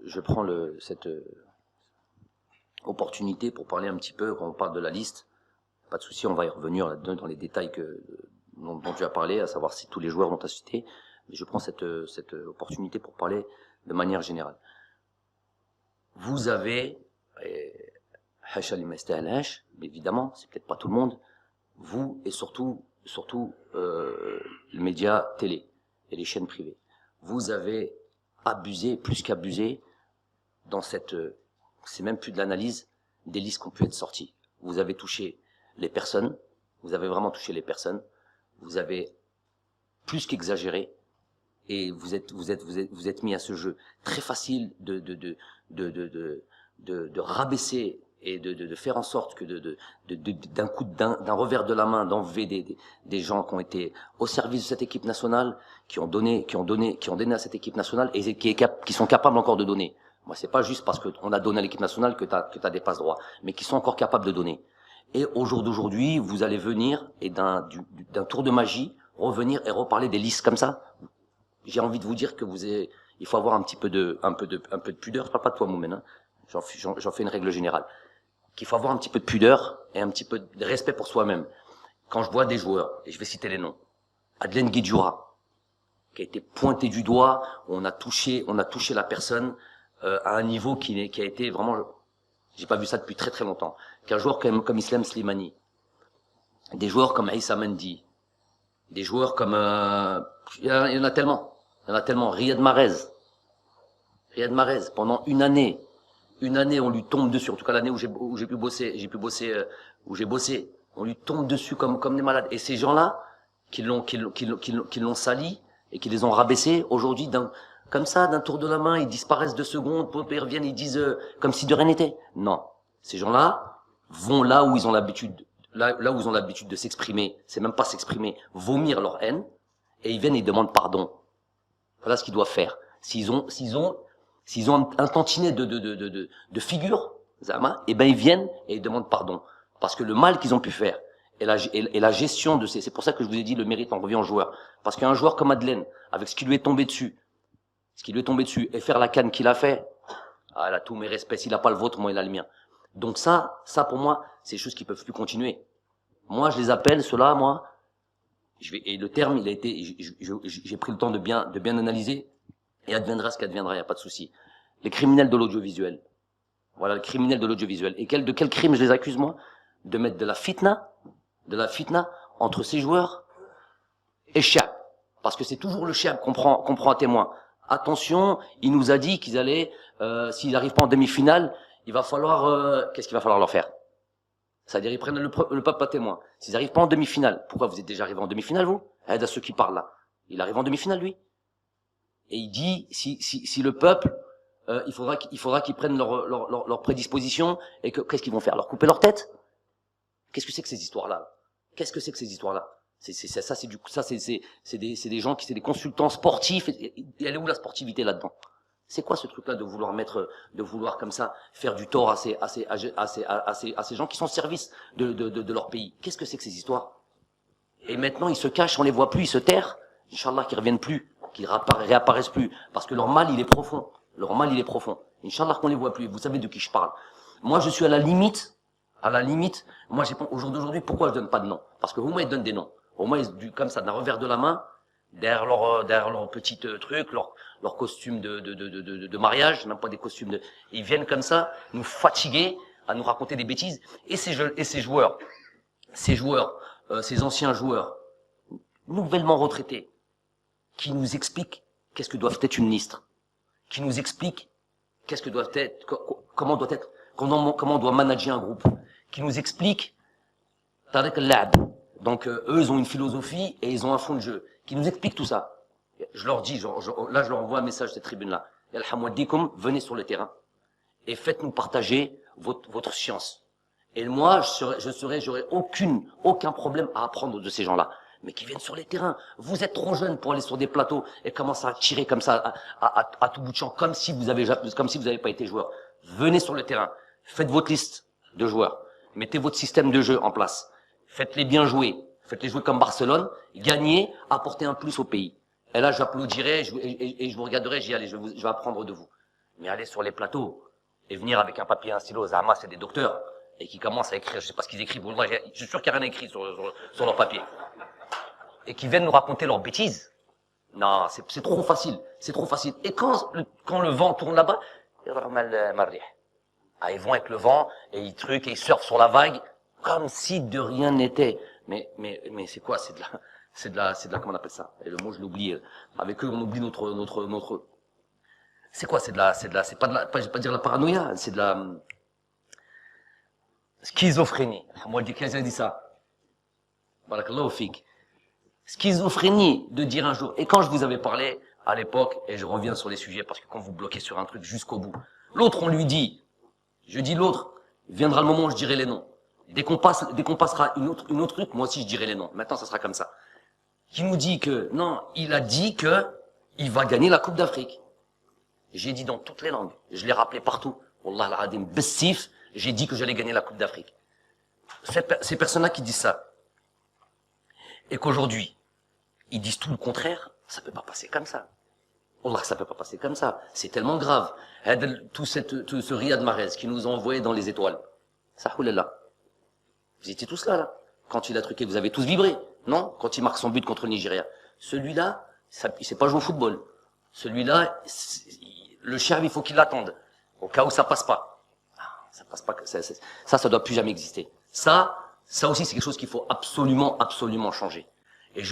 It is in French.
je prends cette opportunité pour parler un petit peu, quand on parle de la liste, pas de souci, on va y revenir là-dedans dans les détails dont tu as parlé, à savoir si tous les joueurs dont tu as cité, mais je prends cette opportunité pour parler de manière générale. Vous avez, mais évidemment, c'est peut-être pas tout le monde, vous et surtout les médias télé et les chaînes privées, vous avez abusé, plus qu'abusé, dans c'est même plus de l'analyse des listes qui ont pu être sorties. Vous avez touché les personnes, vous avez vraiment touché les personnes, vous avez plus qu'exagéré, et vous êtes mis à ce jeu très facile de rabaisser et de faire en sorte que d'un revers de la main d'enlever des gens qui ont été au service de cette équipe nationale, qui ont donné à cette équipe nationale et qui sont capables encore de donner. Moi, c'est pas juste parce qu'on a donné à l'équipe nationale que t'as des passe droits, mais qui sont encore capables de donner. Et au jour d'aujourd'hui, vous allez venir et d'un tour de magie revenir et reparler des listes comme ça. J'ai envie de vous dire que il faut avoir un peu de pudeur. Je parle pas de toi, Moumen, hein. J'en fais une règle générale. Qu'il faut avoir un petit peu de pudeur et un petit peu de respect pour soi-même. Quand je vois des joueurs, et je vais citer les noms, Adlen Guedjura, qui a été pointé du doigt, où on a touché la personne à un niveau qui a été vraiment, j'ai pas vu ça depuis très très longtemps. Qu'un joueur comme Islam Slimani, des joueurs comme Aïssa Mendy, des joueurs comme il y en a tellement, Riyad Mahrez, pendant une année, on lui tombe dessus. En tout cas, l'année où j'ai bossé, on lui tombe dessus comme des malades. Et ces gens-là, qui l'ont sali et qui les ont rabaissés, aujourd'hui, comme ça, d'un tour de la main, ils disparaissent 2 secondes, ils reviennent, ils disent comme si de rien n'était. Non, ces gens-là vont là où ils ont l'habitude, là où ils ont l'habitude de s'exprimer. C'est même pas s'exprimer, vomir leur haine, et ils viennent et ils demandent pardon. Voilà ce qu'ils doivent faire. S'ils ont un tantinet de figures, Zama, eh ben ils viennent et ils demandent pardon. Parce que le mal qu'ils ont pu faire, et la gestion de c'est pour ça que je vous ai dit le mérite en revient au joueur. Parce qu'un joueur comme Madeleine, avec ce qui lui est tombé dessus, et faire la canne qu'il a fait, ah, elle a tous mes respects. S'il a pas le vôtre, moi il a le mien. Donc ça pour moi, c'est des choses qui peuvent plus continuer. Moi, je les appelle, ceux-là, moi, et le terme, il a été, j'ai pris le temps de bien analyser, et adviendra ce qu'adviendra, il n'y a pas de souci. Les criminels de l'audiovisuel. Voilà, les criminels de l'audiovisuel. Et de quel crime je les accuse, moi? De mettre de la fitna entre ces joueurs et Chiab. Parce que c'est toujours le Chiab qu'on prend à témoin. Attention, il nous a dit qu'ils allaient, s'ils n'arrivent pas en demi-finale, il va falloir, qu'est-ce qu'il va falloir leur faire? C'est-à-dire, ils prennent le peuple à témoin. S'ils n'arrivent pas en demi-finale, pourquoi vous êtes déjà arrivés en demi-finale, vous? Aide à ceux qui parlent là. Il arrive en demi-finale, lui. Et il dit, si le peuple, il faudra qu'ils prennent leur prédisposition, et qu'est-ce qu'ils vont faire? Leur couper leur tête? Qu'est-ce que c'est que ces histoires-là? Qu'est-ce que c'est que ces histoires-là? C'est des gens c'est des consultants sportifs, et elle est où la sportivité là-dedans? C'est quoi ce truc-là de vouloir comme ça faire du tort à ces gens qui sont au service de leur pays? Qu'est-ce que c'est que ces histoires? Et maintenant, ils se cachent, on les voit plus, ils se terrent. Inch'Allah, qu'ils reviennent plus, qu'ils réapparaissent plus. Parce que leur mal, il est profond. Inch'Allah, qu'on les voit plus. Vous savez de qui je parle. Moi, je suis à la limite, moi, au jour d'aujourd'hui, pourquoi je donne pas de nom? Parce que au moins, ils donnent des noms. Au moins, comme ça, d'un revers de la main, derrière leur petit truc, leur costume de mariage, même pas des costumes ils viennent comme ça, nous fatiguer, à nous raconter des bêtises. Et ces joueurs, ces anciens joueurs, nouvellement retraités, qui nous expliquent qu'est-ce que doit être une liste, qui nous expliquent qu'est-ce que doit être, comment on doit manager un groupe, qui nous expliquent, donc eux, ils ont une philosophie et ils ont un fond de jeu, qui nous expliquent tout ça. Je leur dis, là, je leur envoie un message de cette tribune-là. Venez sur le terrain et faites-nous partager votre science. Et moi, j'aurais aucun problème à apprendre de ces gens-là. Mais qui viennent sur les terrains. Vous êtes trop jeunes pour aller sur des plateaux et commencer à tirer comme ça, à tout bout de champ, comme si vous avez pas été joueur. Venez sur le terrain. Faites votre liste de joueurs. Mettez votre système de jeu en place. Faites-les bien jouer. Faites-les jouer comme Barcelone. Gagnez, apportez un plus au pays. Et là, j'applaudirai et je vous regarderai, je vais apprendre de vous. Mais aller sur les plateaux et venir avec un papier et un stylo, Zahma, c'est des docteurs, et qui commencent à écrire, je sais pas ce qu'ils écrivent, moi, je suis sûr qu'il n'y a rien écrit sur leur papier. Et qui viennent nous raconter leurs bêtises. Non, c'est trop facile, c'est trop facile. Et quand le vent tourne là-bas, ils vont avec le vent, et ils truquent, et ils surfent sur la vague, comme si de rien n'était. Mais c'est quoi? C'est de la, comment on appelle ça? Et le mot, je l'oublie. Avec eux, on oublie notre, c'est quoi? C'est pas de la, je vais pas dire la paranoïa, c'est de la schizophrénie. Moi, quelqu'un a dit ça. Barakallahu fik. Schizophrénie de dire un jour. Et quand je vous avais parlé, à l'époque, et je reviens sur les sujets, parce que quand vous bloquez sur un truc jusqu'au bout, l'autre, on lui dit, je dis l'autre, viendra le moment où je dirai les noms. Dès qu'on passera une autre truc, moi aussi je dirai les noms. Maintenant, ça sera comme ça. Qui nous dit que, non, il a dit que il va gagner la Coupe d'Afrique. J'ai dit dans toutes les langues. Je l'ai rappelé partout. Wallah al-adim, bessif, j'ai dit que j'allais gagner la Coupe d'Afrique. Ces personnes-là qui disent ça, et qu'aujourd'hui, ils disent tout le contraire, ça peut pas passer comme ça. Wallah, ça peut pas passer comme ça. C'est tellement grave. Tout ce Riyad Mahrez qui nous a envoyé dans les étoiles. Ça, oulala. Vous étiez tous là. Quand il a truqué, vous avez tous vibré. Non? Quand il marque son but contre le Nigeria. Celui-là, il sait pas jouer au football. Celui-là, le cherve, il faut qu'il l'attende. Au cas où ça passe pas. Ça passe pas, ça doit plus jamais exister. Ça aussi, c'est quelque chose qu'il faut absolument changer.